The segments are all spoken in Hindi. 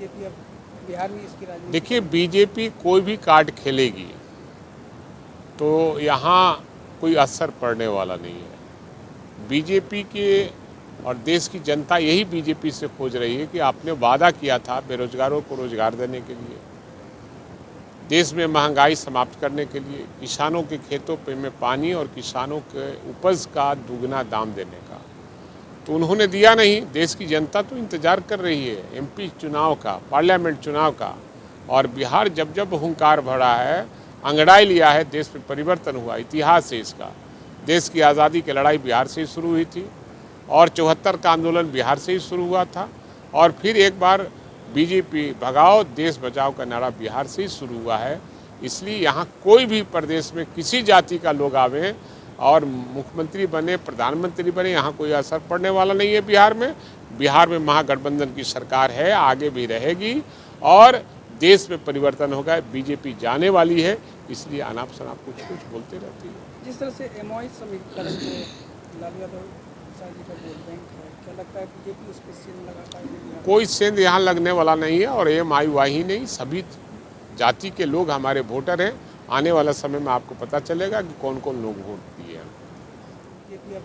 बीजेपी अब बिहार में इसकी राजनीति। देखिए, बीजेपी कोई भी कार्ड खेलेगी तो यहाँ कोई असर पड़ने वाला नहीं है। बीजेपी के और देश की जनता यही बीजेपी से खोज रही है कि आपने वादा किया था बेरोजगारों को रोजगार देने के लिए, देश में महंगाई समाप्त करने के लिए, किसानों के खेतों पे में पानी और किसानों के उपज का दुगना दाम देने का, तो उन्होंने दिया नहीं। देश की जनता तो इंतजार कर रही है एमपी चुनाव का, पार्लियामेंट चुनाव का। और बिहार जब जब हुंकार भरा है, अंगड़ाई लिया है, देश में परिवर्तन हुआ, इतिहास है इसका। देश की आज़ादी की लड़ाई बिहार से ही शुरू हुई थी और 74 का आंदोलन बिहार से ही शुरू हुआ था, और फिर एक बार बीजेपी भगाओ देश बचाओ का नारा बिहार से ही शुरू हुआ है। इसलिए यहाँ कोई भी प्रदेश में किसी जाति का लोग आवे और मुख्यमंत्री बने, प्रधानमंत्री बने, यहाँ कोई असर पड़ने वाला नहीं है। बिहार में महागठबंधन की सरकार है, आगे भी रहेगी और देश में परिवर्तन होगा। बीजेपी जाने वाली है, इसलिए अनाप शनाप कुछ कुछ बोलते रहती है। जिस तरह से एमओआई समीकरण जो लालू यादव जी का वोट बैंक है, क्या लगता है बीजेपी उस पर सेंध लगा पाएगी? कोई सेंध यहाँ लगने वाला नहीं है और MIY ही नहीं, सभी जाति के लोग हमारे वोटर हैं। आने वाला समय में आपको पता चलेगा कि कौन कौन लोग वोट दिए हैं। बीजेपी अब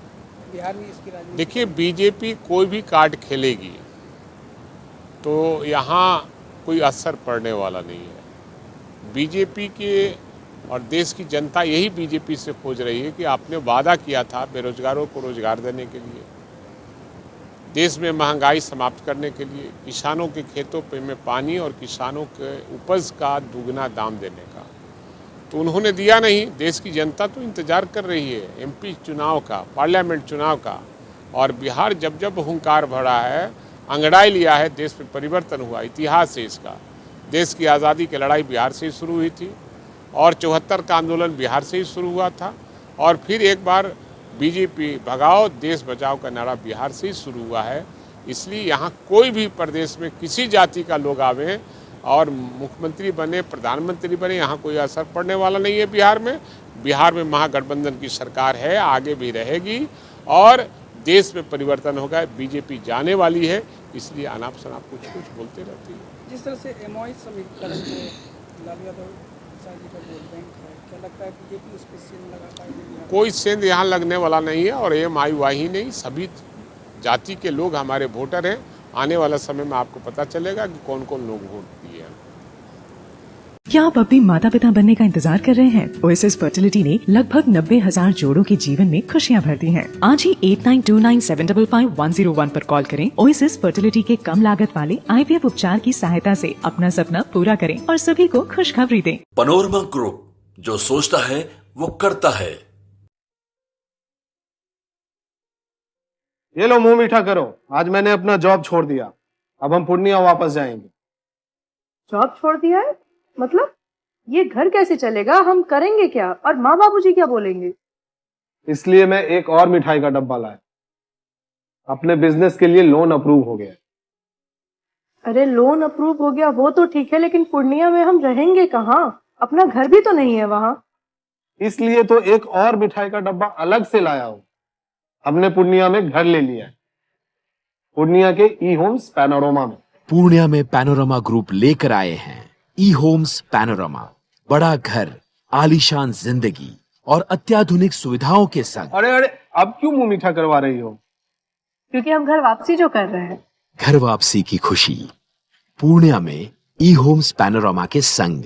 बिहार में इसकी राजनीति। देखिए, बीजेपी कोई भी कार्ड खेलेगी तो यहाँ कोई असर पड़ने वाला नहीं है। बीजेपी के और देश की जनता यही बीजेपी से खोज रही है कि आपने वादा किया था बेरोजगारों को रोजगार देने के लिए, देश में महंगाई समाप्त करने के लिए, किसानों के खेतों पे में पानी और किसानों के उपज का दुगना दाम देने का, तो उन्होंने दिया नहीं। देश की जनता तो इंतजार कर रही है एमपी चुनाव का, पार्लियामेंट चुनाव का। और बिहार जब जब हुंकार भरा है, अंगड़ाई लिया है, देश में परिवर्तन हुआ, इतिहास है इसका। देश की आज़ादी की लड़ाई बिहार से ही शुरू हुई थी और 74 का आंदोलन बिहार से ही शुरू हुआ था, और फिर एक बार बीजेपी भगाओ देश बचाओ का नारा बिहार से ही शुरू हुआ है। इसलिए यहाँ कोई भी प्रदेश में किसी जाति का लोग आवे और मुख्यमंत्री बने, प्रधानमंत्री बने, यहाँ कोई असर पड़ने वाला नहीं है। बिहार में महागठबंधन की सरकार है, आगे भी रहेगी और देश में परिवर्तन होगा। बीजेपी जाने वाली है, इसलिए अनाप शनाप कुछ कुछ बोलते रहती है। जिस तरह से एमओआई समीकरण जो लालू यादव जी का वोट बैंक है, क्या लगता है बीजेपी उस पर सेंध लगा पाएगी? कोई सेंध यहाँ लगने वाला नहीं है और MIY ही नहीं, सभी जाति के लोग हमारे वोटर हैं। आने वाला समय में आपको पता चलेगा कि कौन कौन लोग वोट दिए हैं। क्या आप अपने माता पिता बनने का इंतजार कर रहे हैं? ओएसएस फर्टिलिटी ने लगभग 90,000 जोड़ों के जीवन में खुशियां भर दी हैं। आज ही 8929755101 पर कॉल करें। ओएसएस फर्टिलिटी के कम लागत वाले IVF उपचार की सहायता से अपना सपना पूरा करें और सभी को खुशखबरी दें। पैनोरमा ग्रुप, जो सोचता है वो करता है। ये लो मुंह मीठा करो, आज मैंने अपना जॉब छोड़ दिया, अब हम पूर्णिया वापस जाएंगे। जॉब छोड़ दिया है? मतलब ये घर कैसे चलेगा? हम करेंगे क्या? और माँ बाबूजी क्या बोलेंगे? इसलिए मैं एक और मिठाई का डब्बा लाया। अपने बिजनेस के लिए लोन अप्रूव हो गया। अरे लोन अप्रूव हो गया वो तो ठीक है, लेकिन पूर्णिया में हम रहेंगे कहाँ? अपना घर भी तो नहीं है वहाँ। इसलिए तो एक और मिठाई का डब्बा अलग से लाया हूँ। हमने पूर्णिया में घर ले लिया है, पूर्णिया के ई-होम्स पैनोरमा में। पूर्णिया में पैनोरमा ग्रुप लेकर आए हैं ई-होम्स पैनोरमा। बड़ा घर, आलीशान जिंदगी और अत्याधुनिक सुविधाओं के संग। अरे अब क्यों मुंह मीठा करवा रही हो? क्योंकि हम घर वापसी जो कर रहे हैं। घर वापसी की खुशी पूर्णिया में ई-होम्स पैनोरमा के संग।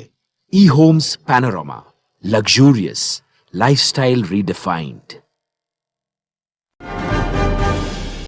ई-होम्स पैनोरमा, लग्जूरियस लाइफस्टाइल रीडिफाइंड।